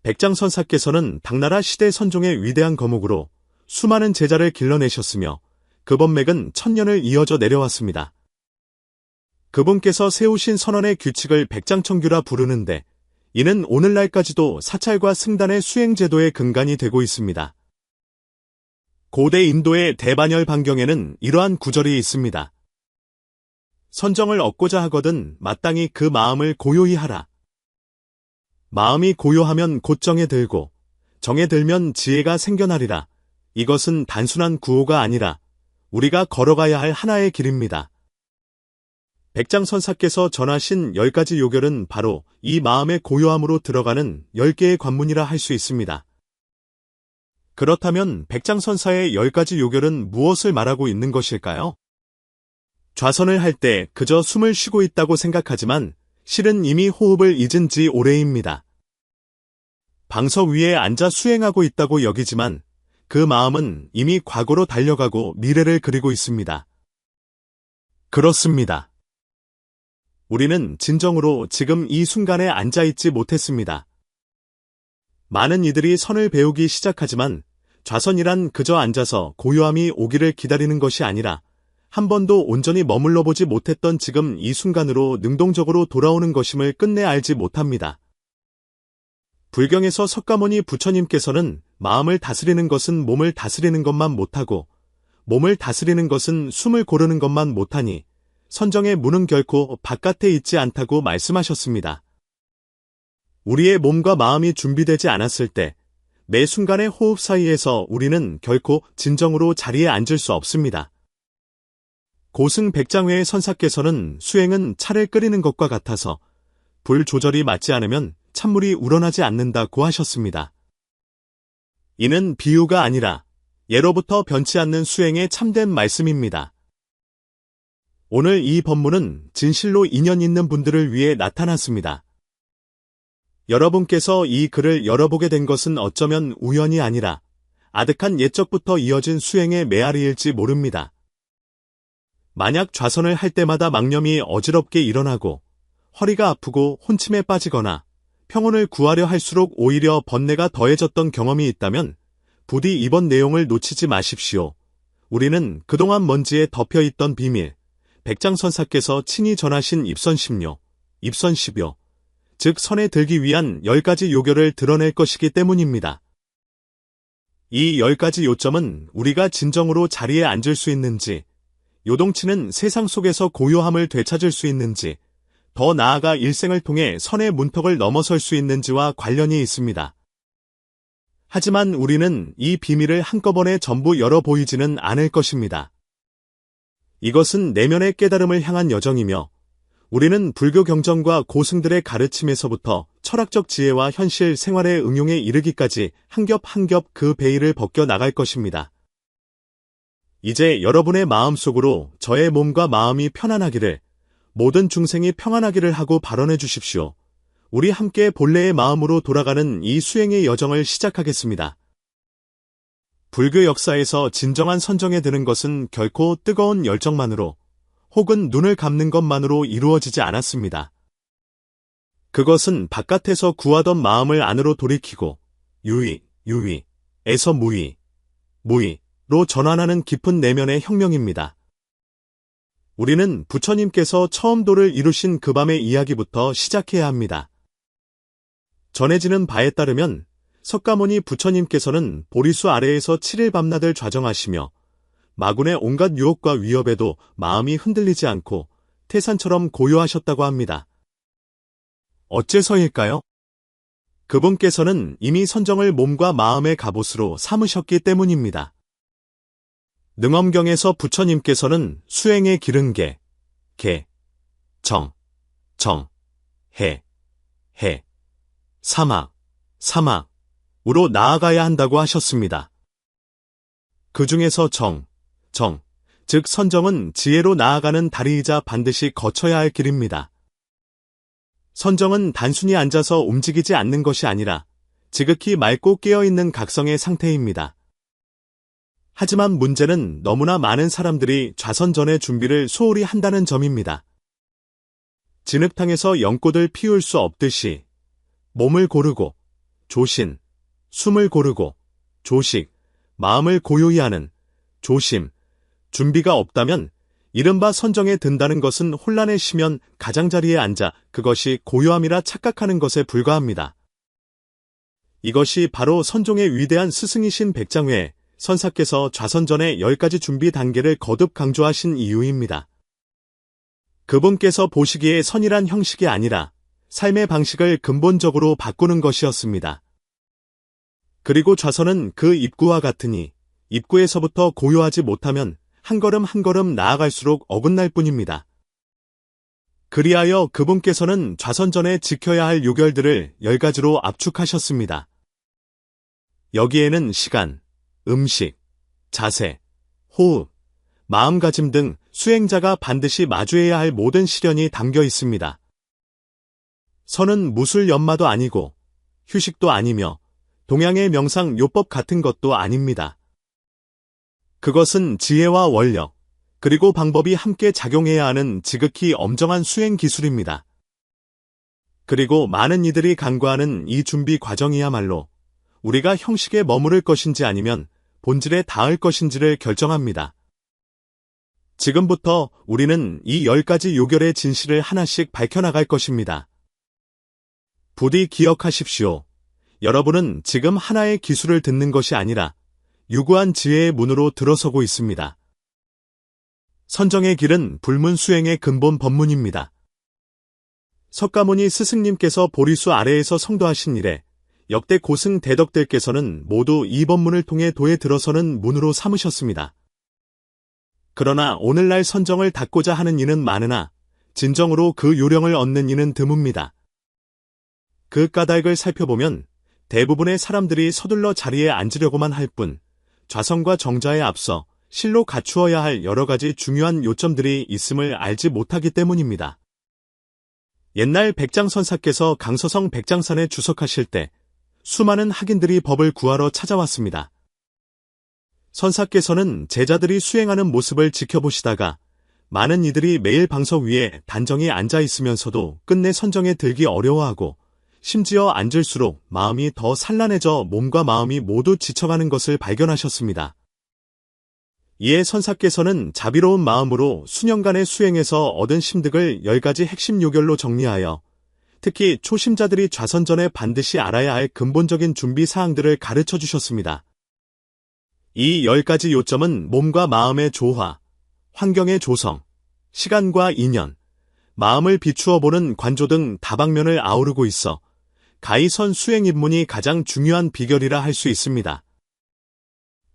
백장선사께서는 당나라 시대 선종의 위대한 거목으로 수많은 제자를 길러내셨으며 그 법맥은 천년을 이어져 내려왔습니다. 그분께서 세우신 선언의 규칙을 백장청규라 부르는데 이는 오늘날까지도 사찰과 승단의 수행제도의 근간이 되고 있습니다. 고대 인도의 대반열 반경에는 이러한 구절이 있습니다. 선정을 얻고자 하거든 마땅히 그 마음을 고요히 하라. 마음이 고요하면 곧 정에 들고 정에 들면 지혜가 생겨나리라. 이것은 단순한 구호가 아니라 우리가 걸어가야 할 하나의 길입니다. 백장선사께서 전하신 10가지 요결은 바로 이 마음의 고요함으로 들어가는 10개의 관문이라 할 수 있습니다. 그렇다면 백장선사의 10가지 요결은 무엇을 말하고 있는 것일까요? 좌선을 할 때 그저 숨을 쉬고 있다고 생각하지만 실은 이미 호흡을 잊은 지 오래입니다. 방석 위에 앉아 수행하고 있다고 여기지만 그 마음은 이미 과거로 달려가고 미래를 그리고 있습니다. 그렇습니다. 우리는 진정으로 지금 이 순간에 앉아있지 못했습니다. 많은 이들이 선을 배우기 시작하지만 좌선이란 그저 앉아서 고요함이 오기를 기다리는 것이 아니라 한 번도 온전히 머물러 보지 못했던 지금 이 순간으로 능동적으로 돌아오는 것임을 끝내 알지 못합니다. 불경에서 석가모니 부처님께서는 마음을 다스리는 것은 몸을 다스리는 것만 못하고 몸을 다스리는 것은 숨을 고르는 것만 못하니 선정의 문은 결코 바깥에 있지 않다고 말씀하셨습니다. 우리의 몸과 마음이 준비되지 않았을 때 매 순간의 호흡 사이에서 우리는 결코 진정으로 자리에 앉을 수 없습니다. 고승 백장회의 선사께서는 수행은 차를 끓이는 것과 같아서 불 조절이 맞지 않으면 찬물이 우러나지 않는다고 하셨습니다. 이는 비유가 아니라 예로부터 변치 않는 수행의 참된 말씀입니다. 오늘 이 법문은 진실로 인연 있는 분들을 위해 나타났습니다. 여러분께서 이 글을 열어보게 된 것은 어쩌면 우연이 아니라 아득한 옛적부터 이어진 수행의 메아리일지 모릅니다. 만약 좌선을 할 때마다 망념이 어지럽게 일어나고 허리가 아프고 혼침에 빠지거나 평온을 구하려 할수록 오히려 번뇌가 더해졌던 경험이 있다면 부디 이번 내용을 놓치지 마십시오. 우리는 그동안 먼지에 덮여있던 비밀, 백장선사께서 친히 전하신 입선심료, 입선십요, 즉 선에 들기 위한 10가지 요결을 드러낼 것이기 때문입니다. 이 10가지 요점은 우리가 진정으로 자리에 앉을 수 있는지, 요동치는 세상 속에서 고요함을 되찾을 수 있는지, 더 나아가 일생을 통해 선의 문턱을 넘어설 수 있는지와 관련이 있습니다. 하지만 우리는 이 비밀을 한꺼번에 전부 열어 보이지는 않을 것입니다. 이것은 내면의 깨달음을 향한 여정이며 우리는 불교 경전과 고승들의 가르침에서부터 철학적 지혜와 현실 생활의 응용에 이르기까지 한 겹 한 겹 그 베일을 벗겨 나갈 것입니다. 이제 여러분의 마음속으로 저의 몸과 마음이 편안하기를, 모든 중생이 평안하기를 하고 발언해 주십시오. 우리 함께 본래의 마음으로 돌아가는 이 수행의 여정을 시작하겠습니다. 불교 역사에서 진정한 선정에 드는 것은 결코 뜨거운 열정만으로 혹은 눈을 감는 것만으로 이루어지지 않았습니다. 그것은 바깥에서 구하던 마음을 안으로 돌이키고 유의에서 무의로 전환하는 깊은 내면의 혁명입니다. 우리는 부처님께서 처음 도를 이루신 그 밤의 이야기부터 시작해야 합니다. 전해지는 바에 따르면 석가모니 부처님께서는 보리수 아래에서 7일 밤낮을 좌정하시며 마군의 온갖 유혹과 위협에도 마음이 흔들리지 않고 태산처럼 고요하셨다고 합니다. 어째서일까요? 그분께서는 이미 선정을 몸과 마음의 갑옷으로 삼으셨기 때문입니다. 능엄경에서 부처님께서는 수행의 길은 개, 정, 해, 사막으로 나아가야 한다고 하셨습니다. 그 중에서 즉 선정은 지혜로 나아가는 다리이자 반드시 거쳐야 할 길입니다. 선정은 단순히 앉아서 움직이지 않는 것이 아니라 지극히 맑고 깨어있는 각성의 상태입니다. 하지만 문제는 너무나 많은 사람들이 좌선 전의 준비를 소홀히 한다는 점입니다. 진흙탕에서 연꽃을 피울 수 없듯이 몸을 고르고 조신, 숨을 고르고, 조식, 마음을 고요히 하는, 조심, 준비가 없다면 이른바 선정에 든다는 것은 혼란에 쉬면 가장자리에 앉아 그것이 고요함이라 착각하는 것에 불과합니다. 이것이 바로 선종의 위대한 스승이신 백장회 선사께서 좌선전의 10가지 준비 단계를 거듭 강조하신 이유입니다. 그분께서 보시기에 선이란 형식이 아니라 삶의 방식을 근본적으로 바꾸는 것이었습니다. 그리고 좌선은 그 입구와 같으니 입구에서부터 고요하지 못하면 한 걸음 한 걸음 나아갈수록 어긋날 뿐입니다. 그리하여 그분께서는 좌선전에 지켜야 할 요결들을 10가지로 압축하셨습니다. 여기에는 시간, 음식, 자세, 호흡, 마음가짐 등 수행자가 반드시 마주해야 할 모든 시련이 담겨 있습니다. 선은 무술 연마도 아니고 휴식도 아니며 동양의 명상 요법 같은 것도 아닙니다. 그것은 지혜와 원력, 그리고 방법이 함께 작용해야 하는 지극히 엄정한 수행 기술입니다. 그리고 많은 이들이 간과하는 이 준비 과정이야말로 우리가 형식에 머무를 것인지 아니면 본질에 닿을 것인지를 결정합니다. 지금부터 우리는 이 10가지 요결의 진실을 하나씩 밝혀나갈 것입니다. 부디 기억하십시오. 여러분은 지금 하나의 기술을 듣는 것이 아니라 유구한 지혜의 문으로 들어서고 있습니다. 선정의 길은 불문수행의 근본 법문입니다. 석가모니 스승님께서 보리수 아래에서 성도하신 이래 역대 고승 대덕들께서는 모두 이 법문을 통해 도에 들어서는 문으로 삼으셨습니다. 그러나 오늘날 선정을 닫고자 하는 이는 많으나 진정으로 그 요령을 얻는 이는 드뭅니다. 그 까닭을 살펴보면 대부분의 사람들이 서둘러 자리에 앉으려고만 할 뿐 좌선과 정자에 앞서 실로 갖추어야 할 여러 가지 중요한 요점들이 있음을 알지 못하기 때문입니다. 옛날 백장선사께서 강서성 백장산에 주석하실 때 수많은 학인들이 법을 구하러 찾아왔습니다. 선사께서는 제자들이 수행하는 모습을 지켜보시다가 많은 이들이 매일 방석 위에 단정히 앉아 있으면서도 끝내 선정에 들기 어려워하고 심지어 앉을수록 마음이 더 산란해져 몸과 마음이 모두 지쳐가는 것을 발견하셨습니다. 이에 선사께서는 자비로운 마음으로 수년간의 수행에서 얻은 심득을 10가지 핵심 요결로 정리하여 특히 초심자들이 좌선전에 반드시 알아야 할 근본적인 준비 사항들을 가르쳐 주셨습니다. 이 10가지 요점은 몸과 마음의 조화, 환경의 조성, 시간과 인연, 마음을 비추어 보는 관조 등 다방면을 아우르고 있어 가이선 수행 입문이 가장 중요한 비결이라 할 수 있습니다.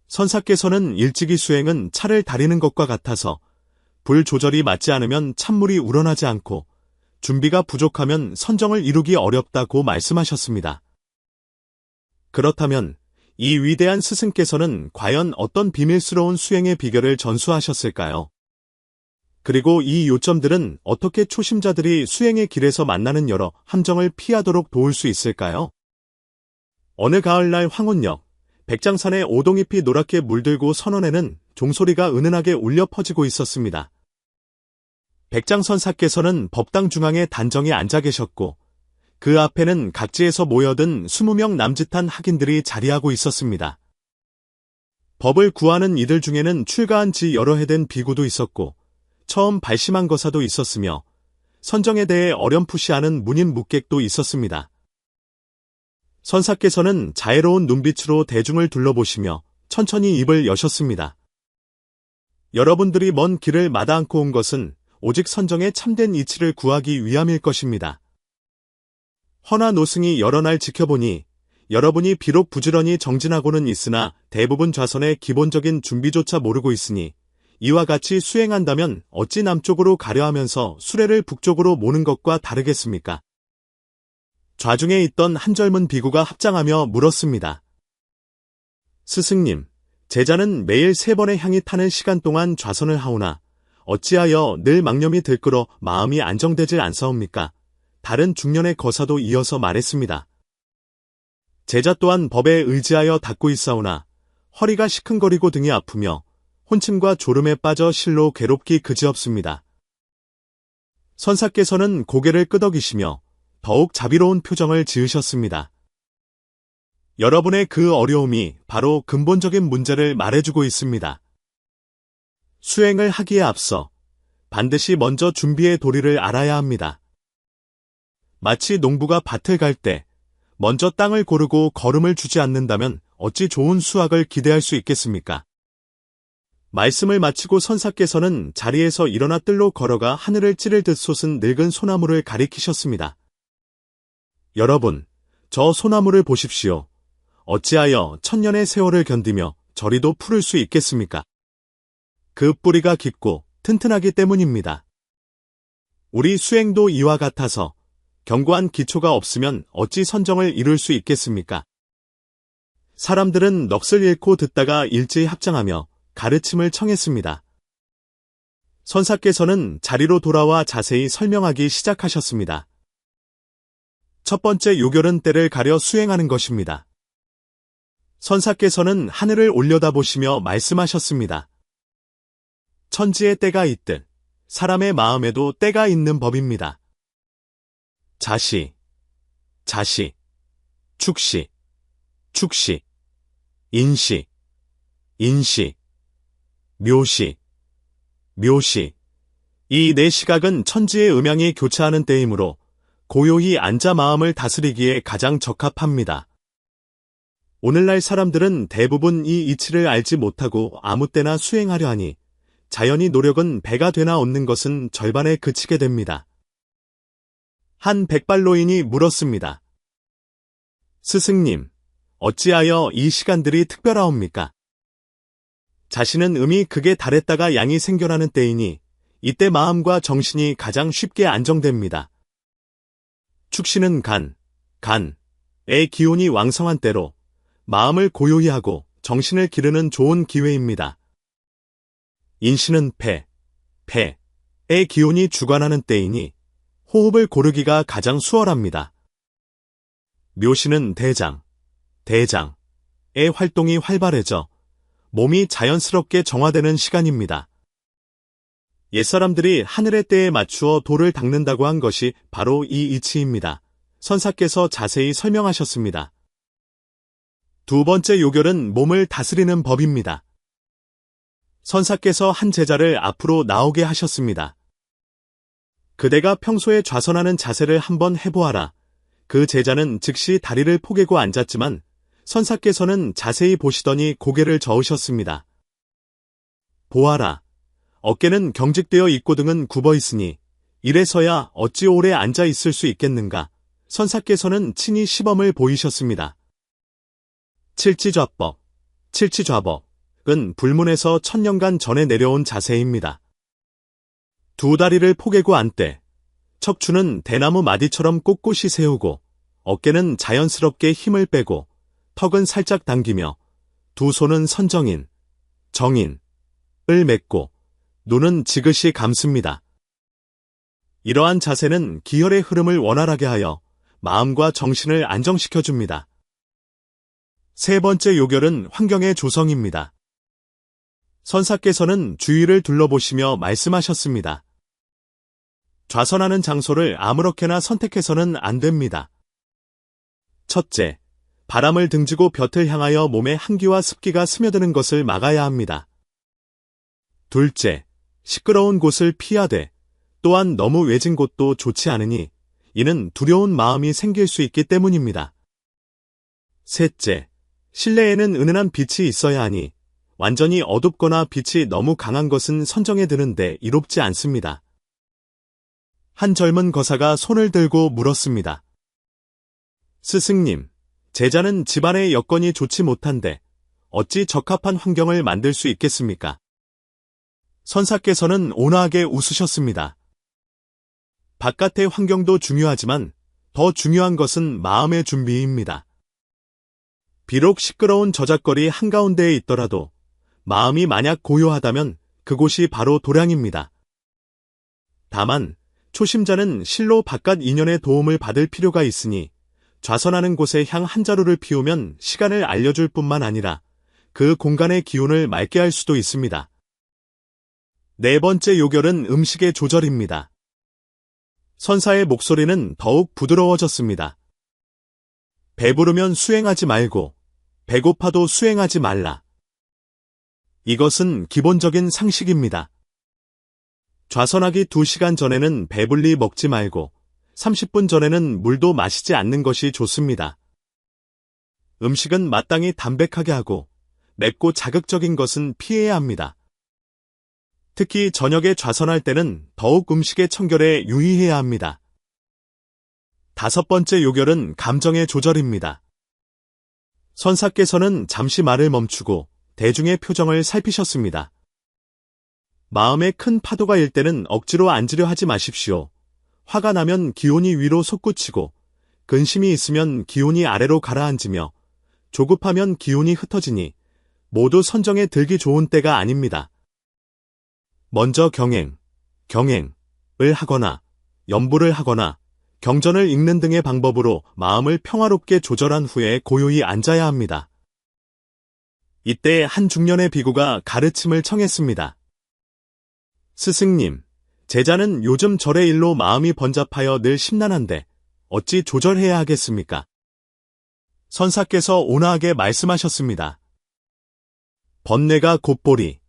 선사께서는 일찍이 수행은 차를 다리는 것과 같아서 불 조절이 맞지 않으면 찬물이 우러나지 않고 준비가 부족하면 선정을 이루기 어렵다고 말씀하셨습니다. 그렇다면 이 위대한 스승께서는 과연 어떤 비밀스러운 수행의 비결을 전수하셨을까요? 그리고 이 요점들은 어떻게 초심자들이 수행의 길에서 만나는 여러 함정을 피하도록 도울 수 있을까요? 어느 가을날 황혼역, 백장산의 오동잎이 노랗게 물들고 선원에는 종소리가 은은하게 울려 퍼지고 있었습니다. 백장선사께서는 법당 중앙에 단정히 앉아 계셨고 그 앞에는 각지에서 모여든 20명 남짓한 학인들이 자리하고 있었습니다. 법을 구하는 이들 중에는 출가한 지 여러 해 된 비구도 있었고 처음 발심한 거사도 있었으며 선정에 대해 어렴풋이아는 문인 묵객도 있었습니다. 선사께서는 자애로운 눈빛으로 대중을 둘러보시며 천천히 입을 여셨습니다. 여러분들이 먼 길을 마다않고 온 것은 오직 선정의 참된 이치를 구하기 위함일 것입니다. 허나 노승이 여러 날 지켜보니 여러분이 비록 부지런히 정진하고는 있으나 대부분 좌선의 기본적인 준비조차 모르고 있으니 이와 같이 수행한다면 어찌 남쪽으로 가려 하면서 수레를 북쪽으로 모는 것과 다르겠습니까? 좌중에 있던 한 젊은 비구가 합장하며 물었습니다. 스승님, 제자는 매일 3번의 향이 타는 시간 동안 좌선을 하오나 어찌하여 늘 망념이 들끓어 마음이 안정되질 않사옵니까? 다른 중년의 거사도 이어서 말했습니다. 제자 또한 법에 의지하여 닦고 있사오나 허리가 시큰거리고 등이 아프며 혼침과 졸음에 빠져 실로 괴롭기 그지없습니다. 선사께서는 고개를 끄덕이시며 더욱 자비로운 표정을 지으셨습니다. 여러분의 그 어려움이 바로 근본적인 문제를 말해주고 있습니다. 수행을 하기에 앞서 반드시 먼저 준비의 도리를 알아야 합니다. 마치 농부가 밭을 갈 때 먼저 땅을 고르고 거름을 주지 않는다면 어찌 좋은 수확을 기대할 수 있겠습니까? 말씀을 마치고 선사께서는 자리에서 일어나 뜰로 걸어가 하늘을 찌를 듯 솟은 늙은 소나무를 가리키셨습니다. 여러분, 저 소나무를 보십시오. 어찌하여 천년의 세월을 견디며 저리도 푸를 수 있겠습니까? 그 뿌리가 깊고 튼튼하기 때문입니다. 우리 수행도 이와 같아서 견고한 기초가 없으면 어찌 선정을 이룰 수 있겠습니까? 사람들은 넋을 잃고 듣다가 일제히 합장하며 가르침을 청했습니다. 선사께서는 자리로 돌아와 자세히 설명하기 시작하셨습니다. 첫 번째 요결은 때를 가려 수행하는 것입니다. 선사께서는 하늘을 올려다보시며 말씀하셨습니다. 천지에 때가 있듯 사람의 마음에도 때가 있는 법입니다. 자시, 자시, 축시, 축시, 인시, 인시, 묘시, 묘시. 이 네 시각은 천지의 음양이 교차하는 때이므로 고요히 앉아 마음을 다스리기에 가장 적합합니다. 오늘날 사람들은 대부분 이 이치를 알지 못하고 아무 때나 수행하려 하니 자연히 노력은 배가 되나 얻는 것은 절반에 그치게 됩니다. 한 백발노인이 물었습니다. 스승님, 어찌하여 이 시간들이 특별하옵니까? 자신은 음이 극에 달했다가 양이 생겨나는 때이니 이때 마음과 정신이 가장 쉽게 안정됩니다. 축시는 간의 기운이 왕성한 때로 마음을 고요히 하고 정신을 기르는 좋은 기회입니다. 인시는 폐의 기운이 주관하는 때이니 호흡을 고르기가 가장 수월합니다. 묘시는 대장의 활동이 활발해져 몸이 자연스럽게 정화되는 시간입니다. 옛사람들이 하늘의 때에 맞추어 돌을 닦는다고 한 것이 바로 이 이치입니다. 선사께서 자세히 설명하셨습니다. 두 번째 요결은 몸을 다스리는 법입니다. 선사께서 한 제자를 앞으로 나오게 하셨습니다. 그대가 평소에 좌선하는 자세를 한번 해보아라. 그 제자는 즉시 다리를 포개고 앉았지만 선사께서는 자세히 보시더니 고개를 저으셨습니다. 보아라. 어깨는 경직되어 있고 등은 굽어 있으니 이래서야 어찌 오래 앉아 있을 수 있겠는가. 선사께서는 친히 시범을 보이셨습니다. 칠지좌법은 불문에서 천년간 전에 내려온 자세입니다. 두 다리를 포개고 앉되 척추는 대나무 마디처럼 꼿꼿이 세우고 어깨는 자연스럽게 힘을 빼고 턱은 살짝 당기며 두 손은 정인을 맺고 눈은 지그시 감습니다. 이러한 자세는 기혈의 흐름을 원활하게 하여 마음과 정신을 안정시켜줍니다. 세 번째 요결은 환경의 조성입니다. 선사께서는 주위를 둘러보시며 말씀하셨습니다. 좌선하는 장소를 아무렇게나 선택해서는 안 됩니다. 첫째, 바람을 등지고 볕을 향하여 몸에 한기와 습기가 스며드는 것을 막아야 합니다. 둘째, 시끄러운 곳을 피하되 또한 너무 외진 곳도 좋지 않으니 이는 두려운 마음이 생길 수 있기 때문입니다. 셋째, 실내에는 은은한 빛이 있어야 하니 완전히 어둡거나 빛이 너무 강한 것은 선정에 드는데 이롭지 않습니다. 한 젊은 거사가 손을 들고 물었습니다. 스승님, 제자는 집안의 여건이 좋지 못한데 어찌 적합한 환경을 만들 수 있겠습니까? 선사께서는 온화하게 웃으셨습니다. 바깥의 환경도 중요하지만 더 중요한 것은 마음의 준비입니다. 비록 시끄러운 저잣거리 한가운데에 있더라도 마음이 만약 고요하다면 그곳이 바로 도량입니다. 다만 초심자는 실로 바깥 인연의 도움을 받을 필요가 있으니 좌선하는 곳에 향 한 자루를 피우면 시간을 알려줄 뿐만 아니라 그 공간의 기운을 맑게 할 수도 있습니다. 네 번째 요결은 음식의 조절입니다. 선사의 목소리는 더욱 부드러워졌습니다. 배부르면 수행하지 말고 배고파도 수행하지 말라. 이것은 기본적인 상식입니다. 좌선하기 2시간 전에는 배불리 먹지 말고 30분 전에는 물도 마시지 않는 것이 좋습니다. 음식은 마땅히 담백하게 하고 맵고 자극적인 것은 피해야 합니다. 특히 저녁에 좌선할 때는 더욱 음식의 청결에 유의해야 합니다. 5번째 요결은 감정의 조절입니다. 선사께서는 잠시 말을 멈추고 대중의 표정을 살피셨습니다. 마음에 큰 파도가 일 때는 억지로 앉으려 하지 마십시오. 화가 나면 기온이 위로 솟구치고 근심이 있으면 기온이 아래로 가라앉으며 조급하면 기운이 흩어지니 모두 선정에 들기 좋은 때가 아닙니다. 먼저 경행을 하거나 염불을 하거나 경전을 읽는 등의 방법으로 마음을 평화롭게 조절한 후에 고요히 앉아야 합니다. 이때 한 중년의 비구가 가르침을 청했습니다. 스승님, 제자는 요즘 절의 일로 마음이 번잡하여 늘 심란한데 어찌 조절해야 하겠습니까? 선사께서 온화하게 말씀하셨습니다. 번뇌가 곧보리,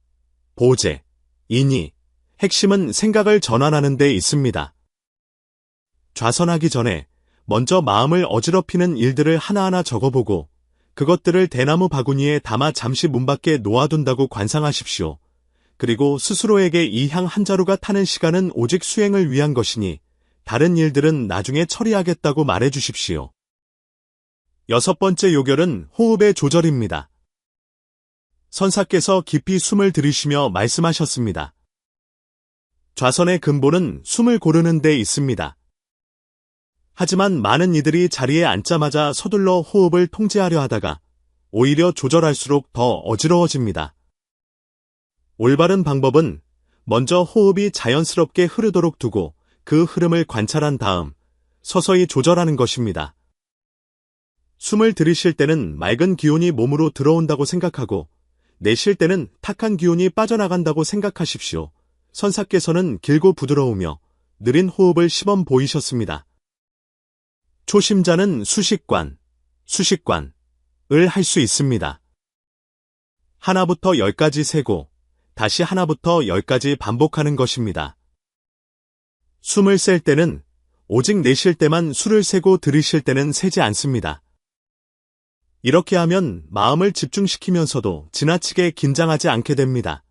보재, 인이, 핵심은 생각을 전환하는 데 있습니다. 좌선하기 전에 먼저 마음을 어지럽히는 일들을 하나하나 적어보고 그것들을 대나무 바구니에 담아 잠시 문 밖에 놓아둔다고 관상하십시오. 그리고 스스로에게 이 향 한 자루가 타는 시간은 오직 수행을 위한 것이니 다른 일들은 나중에 처리하겠다고 말해주십시오. 6번째 요결은 호흡의 조절입니다. 선사께서 깊이 숨을 들이쉬며 말씀하셨습니다. 좌선의 근본은 숨을 고르는 데 있습니다. 하지만 많은 이들이 자리에 앉자마자 서둘러 호흡을 통제하려 하다가 오히려 조절할수록 더 어지러워집니다. 올바른 방법은 먼저 호흡이 자연스럽게 흐르도록 두고 그 흐름을 관찰한 다음 서서히 조절하는 것입니다. 숨을 들이쉴 때는 맑은 기운이 몸으로 들어온다고 생각하고 내쉴 때는 탁한 기운이 빠져나간다고 생각하십시오. 선사께서는 길고 부드러우며 느린 호흡을 시범 보이셨습니다. 초심자는 수식관을 할 수 있습니다. 하나부터 10까지 세고 다시 하나부터 10까지 반복하는 것입니다. 숨을 셀 때는 오직 내쉴 때만 수를 세고 들이쉴 때는 세지 않습니다. 이렇게 하면 마음을 집중시키면서도 지나치게 긴장하지 않게 됩니다.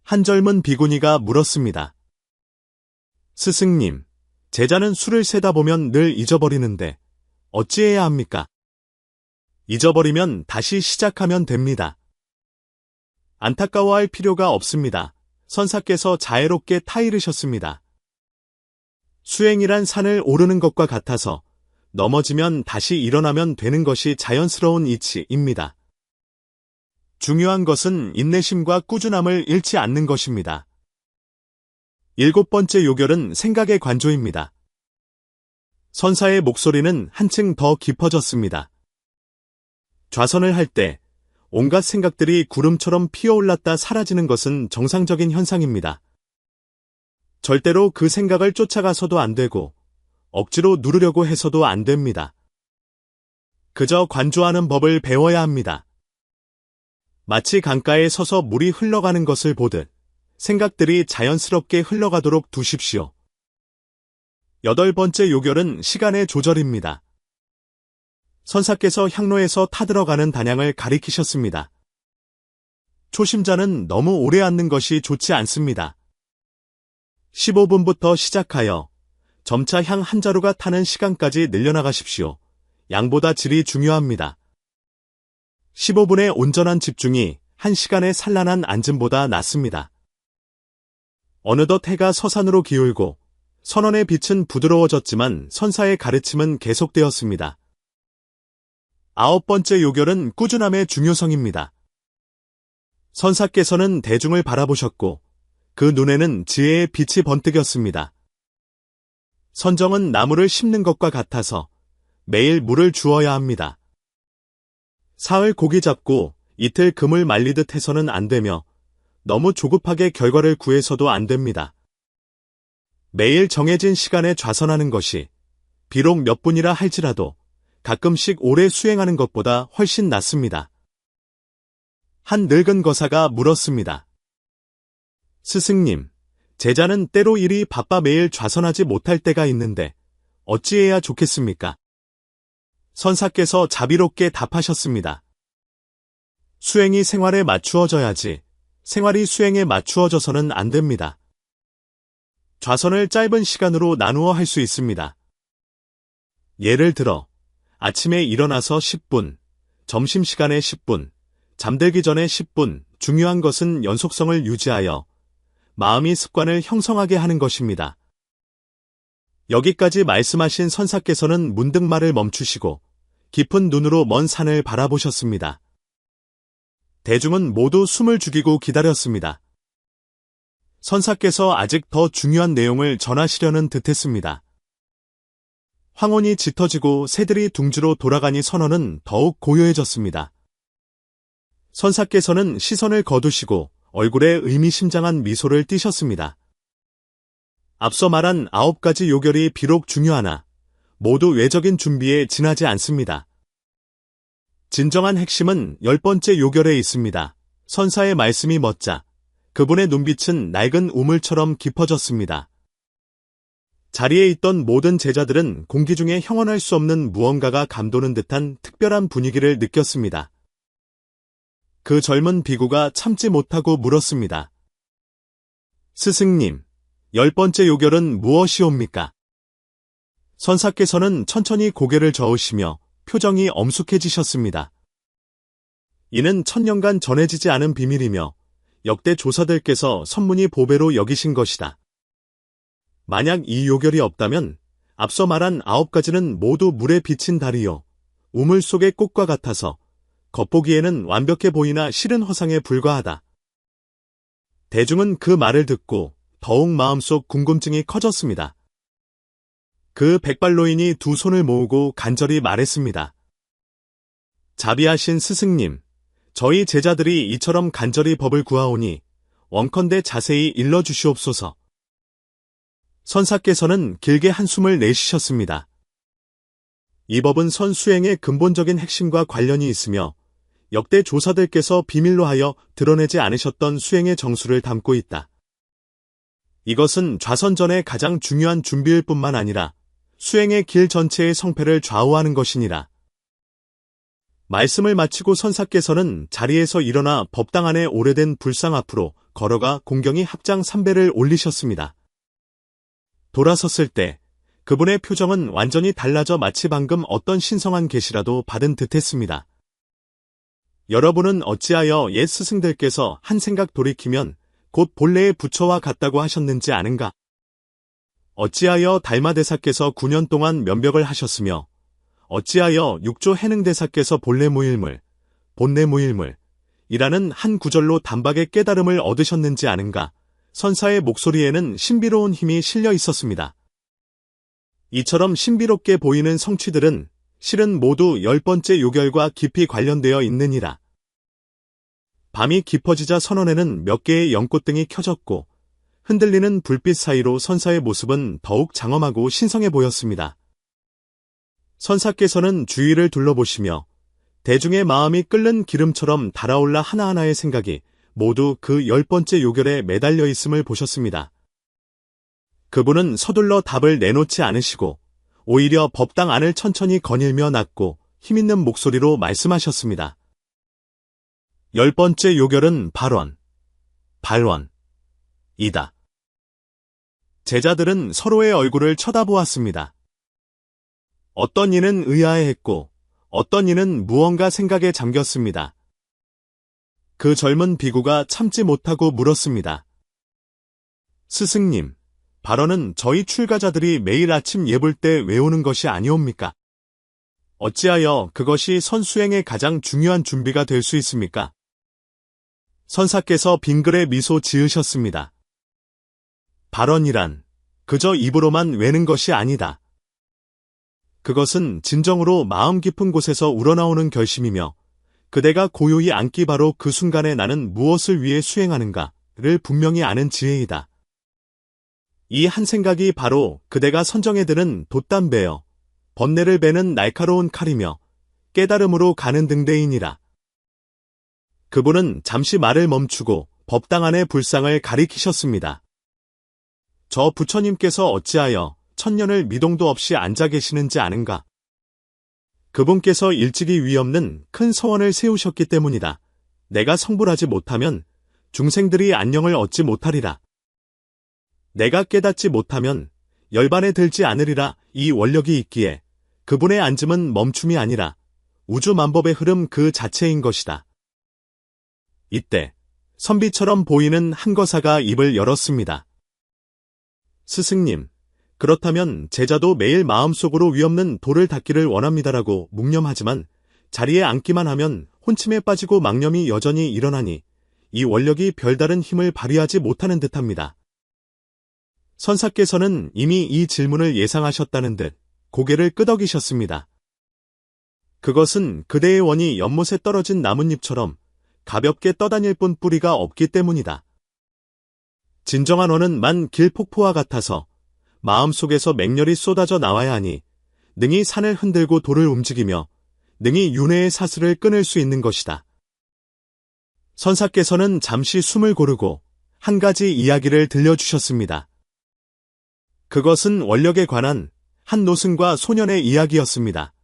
한 젊은 비구니가 물었습니다. 스승님, 제자는 수를 세다 보면 늘 잊어버리는데 어찌해야 합니까? 잊어버리면 다시 시작하면 됩니다. 안타까워할 필요가 없습니다. 선사께서 자애롭게 타이르셨습니다. 수행이란 산을 오르는 것과 같아서 넘어지면 다시 일어나면 되는 것이 자연스러운 이치입니다. 중요한 것은 인내심과 꾸준함을 잃지 않는 것입니다. 7번째 요결은 생각의 관조입니다. 선사의 목소리는 한층 더 깊어졌습니다. 좌선을 할 때 온갖 생각들이 구름처럼 피어올랐다 사라지는 것은 정상적인 현상입니다. 절대로 그 생각을 쫓아가서도 안 되고 억지로 누르려고 해서도 안 됩니다. 그저 관조하는 법을 배워야 합니다. 마치 강가에 서서 물이 흘러가는 것을 보듯 생각들이 자연스럽게 흘러가도록 두십시오. 8번째 요결은 시간의 조절입니다. 선사께서 향로에서 타들어가는 단양을 가리키셨습니다. 초심자는 너무 오래 앉는 것이 좋지 않습니다. 15분부터 시작하여 점차 향 한 자루가 타는 시간까지 늘려나가십시오. 양보다 질이 중요합니다. 15분의 온전한 집중이 1시간의 산란한 앉음보다 낫습니다. 어느덧 해가 서산으로 기울고 선원의 빛은 부드러워졌지만 선사의 가르침은 계속되었습니다. 9번째 요결은 꾸준함의 중요성입니다. 선사께서는 대중을 바라보셨고 그 눈에는 지혜의 빛이 번뜩였습니다. 선정은 나무를 심는 것과 같아서 매일 물을 주어야 합니다. 사흘 고기 잡고 이틀 금을 말리듯 해서는 안 되며 너무 조급하게 결과를 구해서도 안 됩니다. 매일 정해진 시간에 좌선하는 것이 비록 몇 분이라 할지라도 가끔씩 오래 수행하는 것보다 훨씬 낫습니다. 한 늙은 거사가 물었습니다. 스승님, 제자는 때로 일이 바빠 매일 좌선하지 못할 때가 있는데 어찌해야 좋겠습니까? 선사께서 자비롭게 답하셨습니다. 수행이 생활에 맞추어져야지 생활이 수행에 맞추어져서는 안 됩니다. 좌선을 짧은 시간으로 나누어 할 수 있습니다. 예를 들어 아침에 일어나서 10분, 점심시간에 10분, 잠들기 전에 10분, 중요한 것은 연속성을 유지하여 마음이 습관을 형성하게 하는 것입니다. 여기까지 말씀하신 선사께서는 문득 말을 멈추시고 깊은 눈으로 먼 산을 바라보셨습니다. 대중은 모두 숨을 죽이고 기다렸습니다. 선사께서 아직 더 중요한 내용을 전하시려는 듯했습니다. 황혼이 짙어지고 새들이 둥지로 돌아가니 선원은 더욱 고요해졌습니다. 선사께서는 시선을 거두시고 얼굴에 의미심장한 미소를 띠셨습니다. 앞서 말한 9가지 요결이 비록 중요하나 모두 외적인 준비에 지나지 않습니다. 진정한 핵심은 10번째 요결에 있습니다. 선사의 말씀이 멎자 그분의 눈빛은 낡은 우물처럼 깊어졌습니다. 자리에 있던 모든 제자들은 공기 중에 형언할 수 없는 무언가가 감도는 듯한 특별한 분위기를 느꼈습니다. 그 젊은 비구가 참지 못하고 물었습니다. 스승님, 10번째 요결은 무엇이옵니까? 선사께서는 천천히 고개를 저으시며 표정이 엄숙해지셨습니다. 이는 천년간 전해지지 않은 비밀이며 역대 조사들께서 선문이 보배로 여기신 것이다. 만약 이 요결이 없다면 앞서 말한 9가지는 모두 물에 비친 달이요 우물 속의 꽃과 같아서 겉보기에는 완벽해 보이나 실은 허상에 불과하다. 대중은 그 말을 듣고 더욱 마음속 궁금증이 커졌습니다. 그 백발노인이 두 손을 모으고 간절히 말했습니다. 자비하신 스승님, 저희 제자들이 이처럼 간절히 법을 구하오니 원컨대 자세히 일러주시옵소서. 선사께서는 길게 한숨을 내쉬셨습니다. 이 법은 선수행의 근본적인 핵심과 관련이 있으며 역대 조사들께서 비밀로 하여 드러내지 않으셨던 수행의 정수를 담고 있다. 이것은 좌선전의 가장 중요한 준비일 뿐만 아니라 수행의 길 전체의 성패를 좌우하는 것이니라. 말씀을 마치고 선사께서는 자리에서 일어나 법당 안에 오래된 불상 앞으로 걸어가 공경이 합장 3배를 올리셨습니다. 돌아섰을 때 그분의 표정은 완전히 달라져 마치 방금 어떤 신성한 계시라도 받은 듯했습니다. 여러분은 어찌하여 옛 스승들께서 한 생각 돌이키면 곧 본래의 부처와 같다고 하셨는지 아는가? 어찌하여 달마대사께서 9년 동안 면벽을 하셨으며 어찌하여 육조 해능대사께서 본래무일물, 본래무일물이라는 한 구절로 단박에 깨달음을 얻으셨는지 아는가? 선사의 목소리에는 신비로운 힘이 실려 있었습니다. 이처럼 신비롭게 보이는 성취들은 실은 모두 10번째 요결과 깊이 관련되어 있느니라. 밤이 깊어지자 선원에는 몇 개의 연꽃등이 켜졌고 흔들리는 불빛 사이로 선사의 모습은 더욱 장엄하고 신성해 보였습니다. 선사께서는 주위를 둘러보시며 대중의 마음이 끓는 기름처럼 달아올라 하나하나의 생각이 모두 그 10번째 요결에 매달려 있음을 보셨습니다. 그분은 서둘러 답을 내놓지 않으시고 오히려 법당 안을 천천히 거닐며 낮고 힘있는 목소리로 말씀하셨습니다. 10번째 요결은 발원이다. 제자들은 서로의 얼굴을 쳐다보았습니다. 어떤 이는 의아해했고 어떤 이는 무언가 생각에 잠겼습니다. 그 젊은 비구가 참지 못하고 물었습니다. 스승님, 발언은 저희 출가자들이 매일 아침 예불 때 외우는 것이 아니옵니까? 어찌하여 그것이 선수행의 가장 중요한 준비가 될 수 있습니까? 선사께서 빙글에 미소 지으셨습니다. 발언이란 그저 입으로만 외는 것이 아니다. 그것은 진정으로 마음 깊은 곳에서 우러나오는 결심이며 그대가 고요히 앉기 바로 그 순간에 나는 무엇을 위해 수행하는가를 분명히 아는 지혜이다. 이 한 생각이 바로 그대가 선정에 드는 돛담배여 번뇌를 베는 날카로운 칼이며 깨달음으로 가는 등대이니라. 그분은 잠시 말을 멈추고 법당 안의 불상을 가리키셨습니다. 저 부처님께서 어찌하여 천년을 미동도 없이 앉아 계시는지 아는가? 그분께서 일찍이 위없는 큰 서원을 세우셨기 때문이다. 내가 성불하지 못하면 중생들이 안녕을 얻지 못하리라. 내가 깨닫지 못하면 열반에 들지 않으리라. 이 원력이 있기에 그분의 앉음은 멈춤이 아니라 우주만법의 흐름 그 자체인 것이다. 이때 선비처럼 보이는 한 거사가 입을 열었습니다. 스승님, 그렇다면 제자도 매일 마음속으로 위없는 돌을 닦기를 원합니다라고 묵념하지만 자리에 앉기만 하면 혼침에 빠지고 망념이 여전히 일어나니 이 원력이 별다른 힘을 발휘하지 못하는 듯합니다. 선사께서는 이미 이 질문을 예상하셨다는 듯 고개를 끄덕이셨습니다. 그것은 그대의 원이 연못에 떨어진 나뭇잎처럼 가볍게 떠다닐 뿐 뿌리가 없기 때문이다. 진정한 원은 만 길폭포와 같아서 마음속에서 맹렬히 쏟아져 나와야 하니 능히 산을 흔들고 돌을 움직이며 능히 윤회의 사슬을 끊을 수 있는 것이다. 선사께서는 잠시 숨을 고르고 한 가지 이야기를 들려주셨습니다. 그것은 원력에 관한 한 노승과 소년의 이야기였습니다.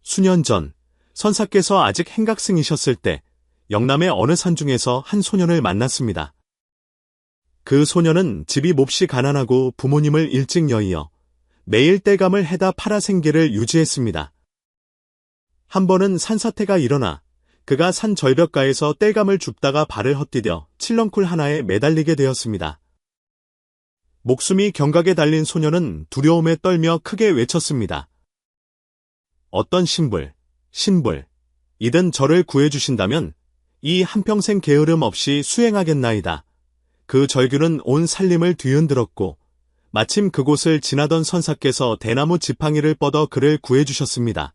수년 전 선사께서 아직 행각승이셨을 때 영남의 어느 산중에서 한 소년을 만났습니다. 그 소년은 집이 몹시 가난하고 부모님을 일찍 여의어 매일 땔감을 해다 팔아 생계를 유지했습니다. 한 번은 산사태가 일어나 그가 산 절벽가에서 땔감을 줍다가 발을 헛디뎌 칠렁쿨 하나에 매달리게 되었습니다. 목숨이 경각에 달린 소년은 두려움에 떨며 크게 외쳤습니다. 어떤 신불, 이든 저를 구해주신다면 이 한평생 게으름 없이 수행하겠나이다. 그 절규는 온 산림을 뒤흔들었고 마침 그곳을 지나던 선사께서 대나무 지팡이를 뻗어 그를 구해주셨습니다.